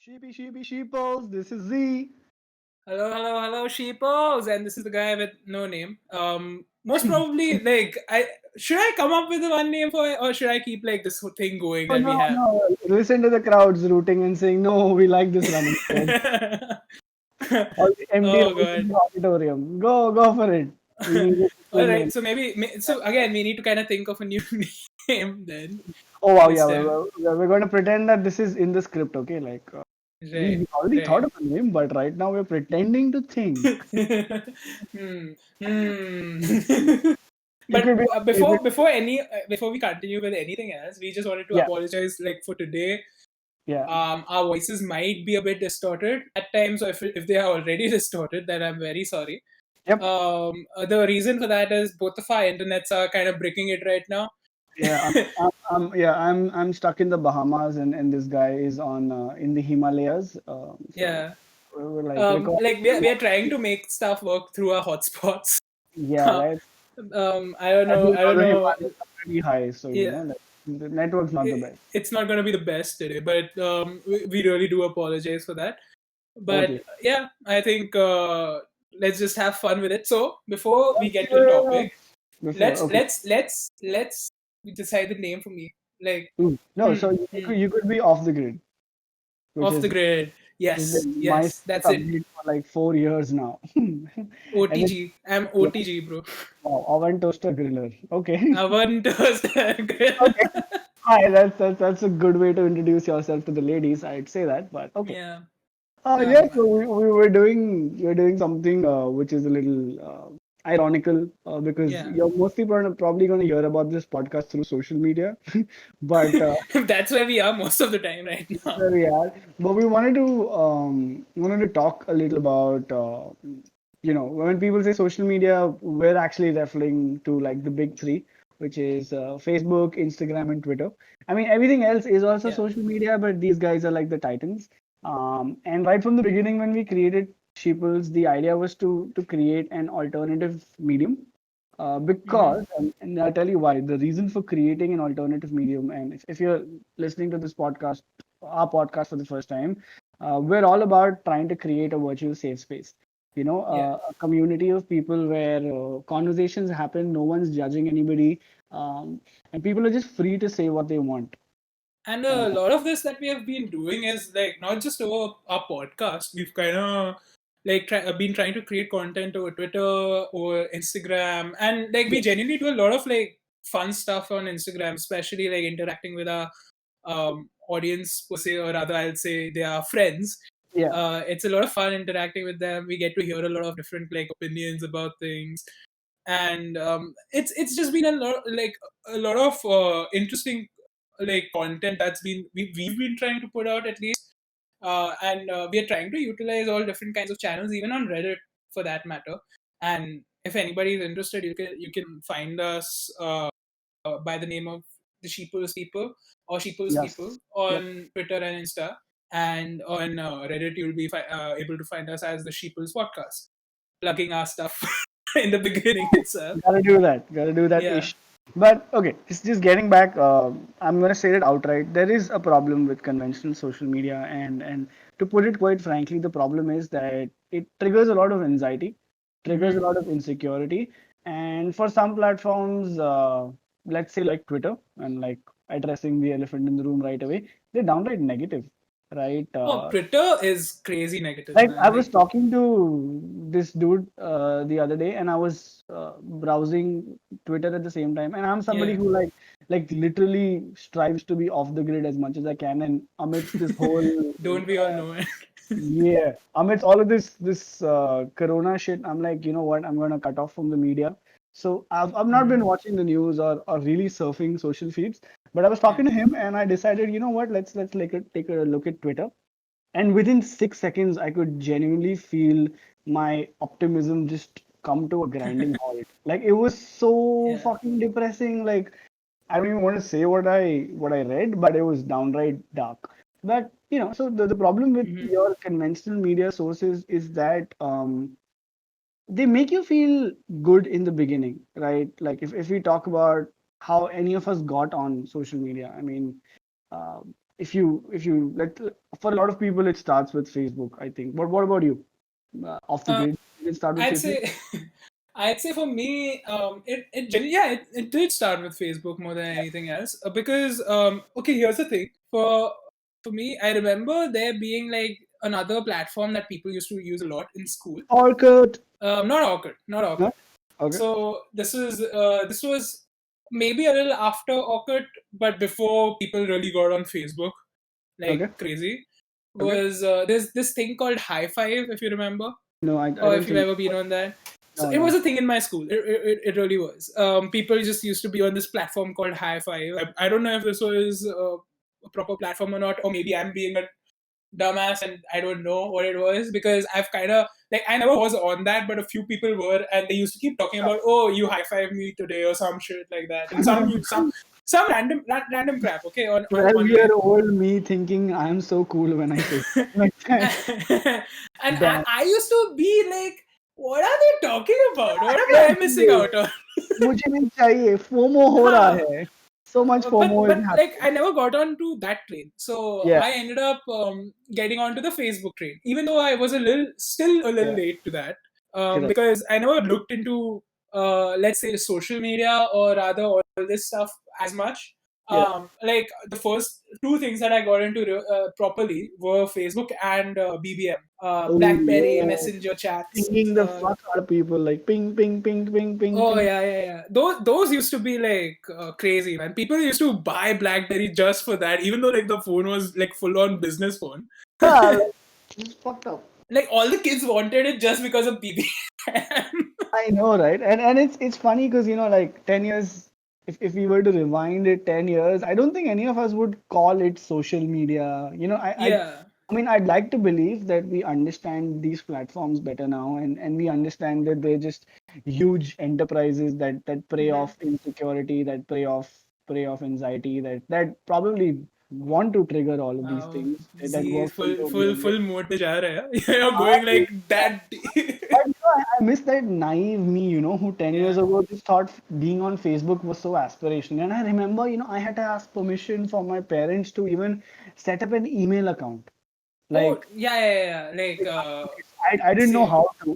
Sheeples, this is Z. Hello, Sheeples, and this is the guy with no name. Most probably, like, I should I come up with one name for it, or should I keep like this whole thing going Oh, that we no, have? no. Listen to the crowds rooting and saying, no, we like this running thread. All the empty Oh rows in god. the auditorium. Go for it. We need a All simple right, name. so so again we need to kind of think of a new name then Oh, wow, this yeah. time. We're going to pretend that this is in the script, okay? Like, Right, we already thought right. of a name, but right now we're pretending to think. hmm. Hmm. You But could be, you could, before we continue with anything else, we just wanted to yeah, apologize like for today. yeah. Our voices might be a bit distorted at times, so if they are already distorted, then I'm very sorry. Yep. The reason for that is both of our internets are kind of breaking it right now. Yeah, I'm stuck in the Bahamas, and this guy is on in the Himalayas. So Yeah. we're like recording. Like we are trying to make stuff work through our hotspots. Yeah, right. I don't As know. you I know, don't the know. Himalayas are pretty high, so Yeah, like, the network's not the best. it's not going to be the best today, but we really do apologize for that. But Totally. yeah, I think let's just have fun with it. So before we get to the Uh, topic, Before, let's okay. let's let's let's decide the name for me. Like, No, so you could be off the grid, which off the is grid. has Yes, been my yes, status that's it. update for like 4 years now. And it's OTG. I'm yeah, OTG, bro. wow, oven toaster griller. Okay. Oven toaster grill. Okay. Hi, that's a good way to introduce yourself to the ladies. I'd say that, but okay. Yeah. Yes, Man. so we were doing something which is a little ironical because Yeah. you're mostly probably going to hear about this podcast through social media, but That's where we are most of the time right that's now. where we are. But we wanted to talk a little about when people say social media, we're actually referring to like the big three, which is Facebook, Instagram, and Twitter. I mean, everything else is also Yeah. social media, but these guys are like the titans. And right from the beginning, when we created Sheeples, the idea was to create an alternative medium. Mm-hmm. And I'll tell you why. The reason for creating an alternative medium, and if you're listening to this podcast, our podcast for the first time, we're all about trying to create a virtual safe space. Yeah. A community of people where conversations happen, no one's judging anybody, and people are just free to say what they want. And Uh, a lot of this that we have been doing is like not just over our podcast. We've kind of like been trying to create content over Twitter or Instagram, and like we yeah, genuinely do a lot of like fun stuff on Instagram, especially like interacting with our audience per se, or rather, I'll say they are friends. yeah, It's a lot of fun interacting with them. We get to hear a lot of different like opinions about things, and it's just been a lot of interesting like content that's been we've been trying to put out at least, and we are trying to utilize all different kinds of channels, even on Reddit for that matter. And if anybody is interested, you can find us by the name of the Sheeples People or Sheeples People yes, yep. on Twitter and Insta, and on Reddit you'll be able to find us as the Sheeples Podcast, plugging our stuff in the beginning itself. Gotta do that. Gotta do that Yeah. ish. But okay, just getting back, I'm gonna say it outright. There is a problem with conventional social media, and to put it quite frankly, the problem is that it triggers a lot of anxiety, triggers a Mm-hmm. lot of insecurity, and for some platforms, let's say like Twitter, and like addressing the elephant in the room right away, they're downright negative, right? Oh, Twitter is crazy negative, Like I man. was Like, talking to this dude the other day, and I was browsing Twitter at the same time, and I'm somebody yeah. who like literally strives to be off the grid as much as I can, and amidst this whole Don't we all know it? yeah, amidst all of this Corona shit, I'm like, you know what? I'm gonna cut off from the media. So I've not Mm-hmm. been watching the news or really surfing social feeds, but I was Yeah. talking to him, and I decided, you know what? Let's like take a look at Twitter. And within 6 seconds, I could genuinely feel my optimism just come to a grinding halt. Like it was so Yeah. fucking depressing. Like I don't even want to say what I read, but it was downright dark. But so the problem with Mm-hmm. your conventional media sources is that they make you feel good in the beginning, right? Like if we talk about how any of us got on social media, I mean, if you let for a lot of people it starts with Facebook, I think. But what about you? Off the Uh, grid, did it start with I'd Facebook? say, I'd say for me, it did start with Facebook more than anything else. Because okay, here's the thing. For me, I remember there being like another platform that people used to use a lot in school. Orkut. Not awkward, not awkward. No? Okay. So this was maybe a little after Orkut, but before people really got on Facebook like Okay. crazy. Okay. Was there's this thing called High Five, if you remember, No, I or don't if you've think. ever been on that. So No, it was no. a thing in my school. It really was. People just used to be on this platform called High Five. I don't know if this was a proper platform or not, or maybe I'm being a dumbass and I don't know what it was, because I've kind of like, I never was on that, but a few people were, and they used to keep talking about, oh, you high five me today or some shit like that, and some random crap. Okay, on 12-year online. old me thinking I'm so cool when I say stuff like that. And Damn. I used to be like, what are they talking about? What am I missing Exactly. out on? मुझे भी चाहिए FOMO हो रहा Huh. है. So much FOMO is But like, happening. I never got onto that train, so Yeah, I ended up getting onto the Facebook train, even though I was still a little yeah, late to that, correct. because I never looked into let's say social media, or rather all this stuff as much. Yeah. Like the first two things that I got into properly were Facebook and BBM, Oh, BlackBerry yeah. Messenger chats. Pinging the fuck out of people like ping, ping, ping, ping, ping, Oh ping. yeah, yeah, yeah. Those used to be like crazy, man. People used to buy BlackBerry just for that, even though like the phone was like full on business phone. Yeah, like, it's fucked up. Like all the kids wanted it just because of BBM. I know, right? And it's funny because like 10 years, if we were to rewind it 10 years, I don't think any of us would call it social media. Yeah. I mean, I'd like to believe that we understand these platforms better now, and we understand that they're just huge enterprises that prey Hmm. off insecurity, that prey off anxiety, that probably want to trigger all of these Wow. things that Z works full into full behavior. full mode pe ja raha hai. You're I going like that. But I miss that naive me, who 10 years Yeah. ago just thought being on Facebook was so aspirational. And I remember, I had to ask permission from my parents to even set up an email account. Oh Like, yeah, yeah, yeah. Like I didn't know same. how to.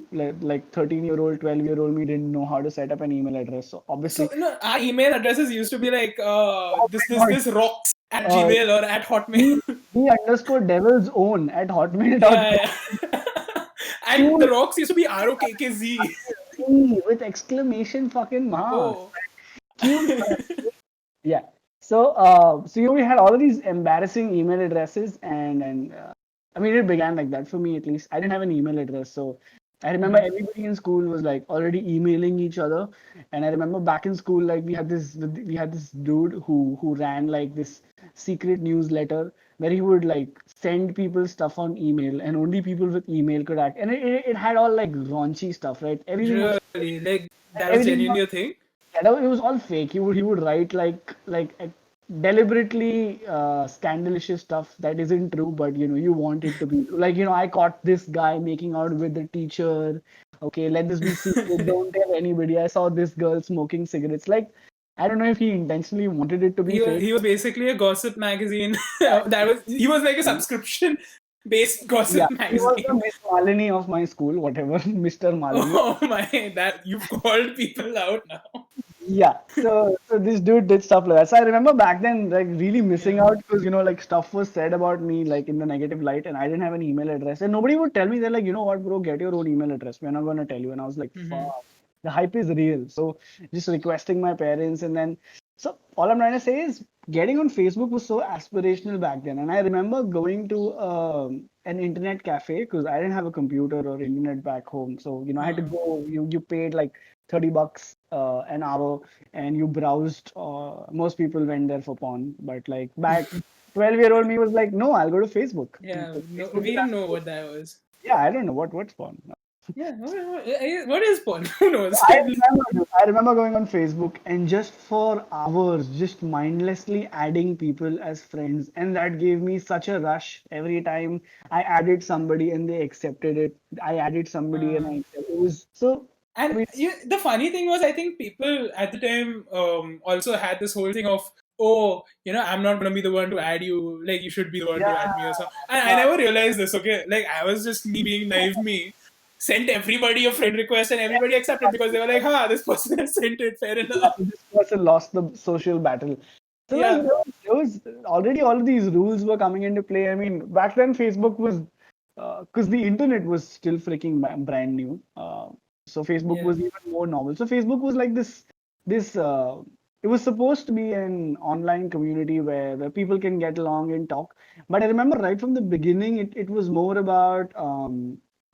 Like 13-year-old, 12-year-old me didn't know how to set up an email address. So So obviously, no, our email addresses used to be like oh this my this God, this rocks at uh, Gmail or at Hotmail. D_devil's own at hotmail.com. Yeah, yeah. And the Cute rocks used to be ROKKZ. with exclamation fucking marks. Oh. Cute. Yeah. So we had all of these embarrassing email addresses, and I mean, it began like that for me at least. I didn't have an email address, so I remember Mhm. everybody in school was like already emailing each other, and I remember back in school, like we had this dude who ran like this secret newsletter where he would like send people stuff on email, and only people with email could act, and it had all like raunchy stuff, right? Everything was Really? Like that was everything genuinely a thing? yeah, no, it was all fake. He would write like deliberately scandalous stuff that isn't true, but you want it to be true. Like I caught this guy making out with the teacher. Okay, let this be secret. Don't tell anybody. I saw this girl smoking cigarettes. Like I don't know if he intentionally wanted it to be fake. He was basically a gossip magazine. That was he was like a subscription based Yeah, gossip he was the magazine. Miss Malini of my school, whatever, Mr. Malini. Oh my, that you've called people out now. Yeah, so this dude did stuff like that. So I remember back then, like really missing Yeah. out because like stuff was said about me like in the negative light, and I didn't have an email address, and nobody would tell me. They're like, you know what, bro, get your own email address. We're not gonna tell you. And I was like, Hmm. fuck, the hype is real. So just requesting my parents, and then so all I'm trying to say is getting on Facebook was so aspirational back then, and I remember going to an internet cafe because I didn't have a computer or internet back home, so I had to Uh, go. You paid like $30 an hour and you browsed. Most people went there for porn, but like back 12-year-old me was like, no, I'll go to Facebook. yeah. No, Facebook we is didn't know actually, what that was. yeah, I don't know what's porn. Yeah. What is porn? Who knows? I remember going on Facebook and just for hours, just mindlessly adding people as friends, and that gave me such a rush every time I added somebody and they accepted it. I added somebody and Uh, I accepted. It was so. I And mean, the funny thing was, I think people at the time also had this whole thing of oh, I'm not gonna be the one to add you. Like, you should be the one to Yeah, add me or something. And I yeah. never realized this. Okay, like I was just me being naive. Me sent everybody a friend request and everybody accepted because they were like, "Ha, this person has sent it. Fair Yeah, enough." so this person lost the social battle. So like Yeah. there was already all of these rules were coming into play. I mean, back then Facebook was because the internet was still freaking brand new. So Facebook Yeah. was even more novel. So Facebook was like this. It was supposed to be an online community where people can get along and talk. But I remember right from the beginning, it was more about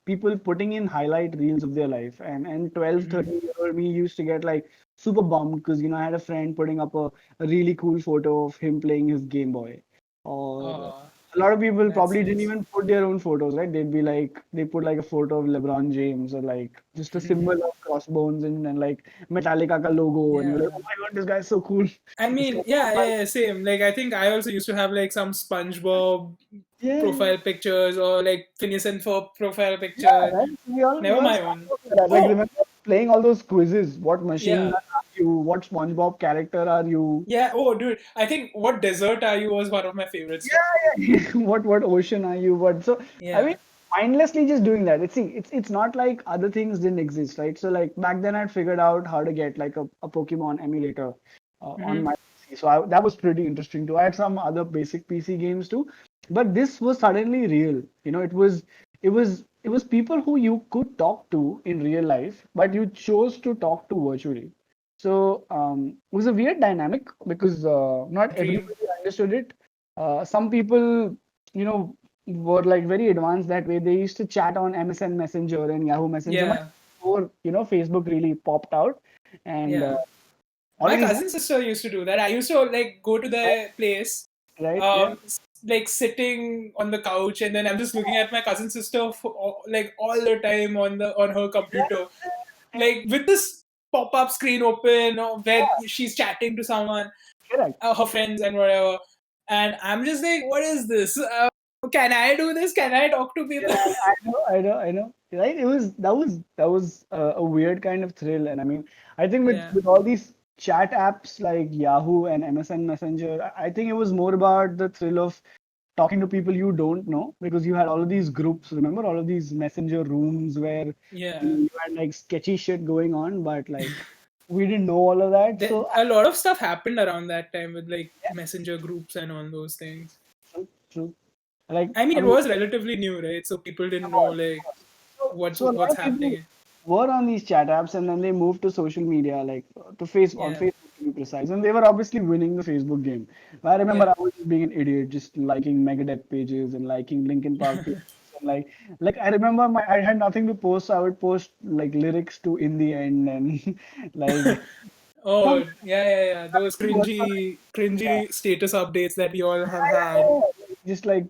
people putting in highlight reels of their life. And 12, Hmm. 13-year-old me used to get like super bummed because I had a friend putting up a really cool photo of him playing his Game Boy. Or Oh, a lot of people that's probably didn't nice. even put their own photos, right? They'd be like, they put like a photo of LeBron James or like just a symbol of crossbones and like Metallica ka logo, and you're like, Yeah. oh my God, this guy's so cool. I This mean, guy's so yeah, fun. yeah, yeah, same. Like, I think I also used to have like some SpongeBob Yeah, profile pictures or like Phineas and Ferb profile yeah, picture. right. We Never all my started own. off with that. Like Oh, remember playing all those quizzes? What machine yeah. gun are you? What SpongeBob character are you? Yeah. Oh, dude. I think "What Desert Are You" was one of my favorites too. Yeah, yeah. What ocean are you? What so I mean Yeah. mindlessly just doing that. It's not like other things didn't exist, right? So like back then I'd figured out how to get like a Pokemon emulator on Hmm. my PC. So that was pretty interesting too. I had some other basic PC games too, but this was suddenly real. It was people who you could talk to in real life, but you chose to talk to virtually. So it was a weird dynamic because not Dream. everybody understood it. Some people, were like very advanced that way. They used to chat on MSN Messenger and Yahoo Messenger much Yeah. before, Facebook really popped out. And Yeah. all My of these, cousin sister used to do that. I used to like go to right, their place, right, yeah, like sitting on the couch, and then I'm just looking at my cousin sister for, like all the time on her yeah, computer, like with this pop-up screen open, where she's chatting to someone, correct. her friends and whatever, and I'm just like, what is this? Can I do this? Can I talk to Yeah, people? I know. Right? That was a weird kind of thrill, and I mean, I think with Yeah, with all these chat apps like Yahoo and MSN Messenger, I think it was more about the thrill of talking to people you don't know because you had all of these groups. Remember all of these messenger rooms where yeah. you had like sketchy shit going on, but like we didn't know all of that. So A lot of stuff happened around that time with like yeah, messenger groups and all those things. true, true. Like I mean, I it mean, was relatively new, right? So people it didn't know was. like So a lot what's of people happening. were on these chat apps and then they moved to social media, like on Yeah, Facebook to be precise, and they were obviously winning the Facebook game. I remember yeah. I was just being an idiot, just liking Megadeth pages and liking Linkin Park pages. And like I remember I had nothing to post, so I would post like lyrics to In the End and like Oh, some yeah, yeah, yeah. Those yeah. cringy status updates that we all have had. Yeah, just like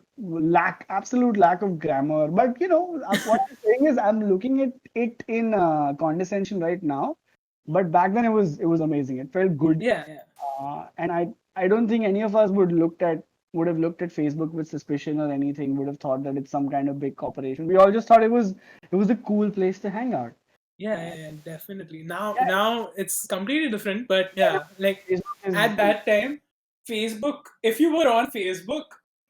absolute lack of grammar. But what I'm saying is, I'm looking at it in condescension right now. But back then, it was amazing. It felt good, Yeah, yeah, and I don't think any of us would have looked at Facebook with suspicion or anything. Would have thought that it's some kind of big corporation. We all just thought it was a cool place to hang out. yeah, yeah, And yeah, definitely. Now, yeah, now it's completely different. But yeah, yeah, like Facebook at is that time, Facebook. If you were on Facebook,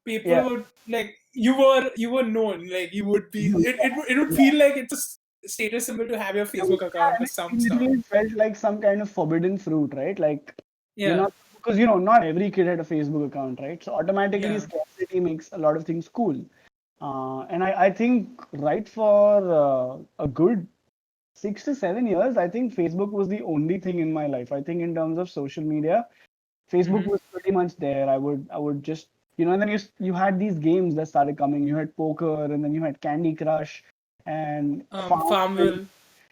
people yeah. would like you were known. Like you would be. It would feel like it's a status symbol to have your Facebook Yeah, account and or it some stuff. literally felt like some kind of forbidden fruit, right? Like you're Yeah, not because not every kid had a Facebook account, right? So automatically yeah. scarcity makes a lot of things cool. And I think right for a good 6 to 7 years, I think Facebook was the only thing in my life. I think in terms of social media, Facebook Hmm. was pretty much there. I would just and then you had these games that started coming. You had poker, and then you had Candy Crush and Farmville. Farmville.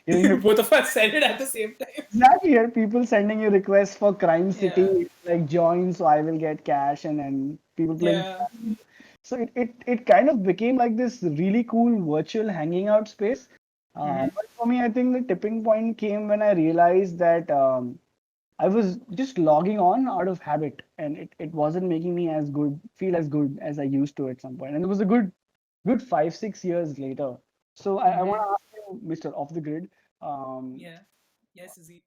You had Both of us said it at the same time. exactly here people sending you requests for Crime Yeah, City, like join so I will get cash, and then people playing. yeah. So it kind of became like this really cool virtual hanging out space. Hmm. But for me, I think the tipping point came when I realized that I was just logging on out of habit, and it wasn't making me feel as good as I used to at some point. And it was a good 5 6 years later. So I want Hmm. to ask you, Mr. Off the Grid. Um, Yeah. Yes, Z.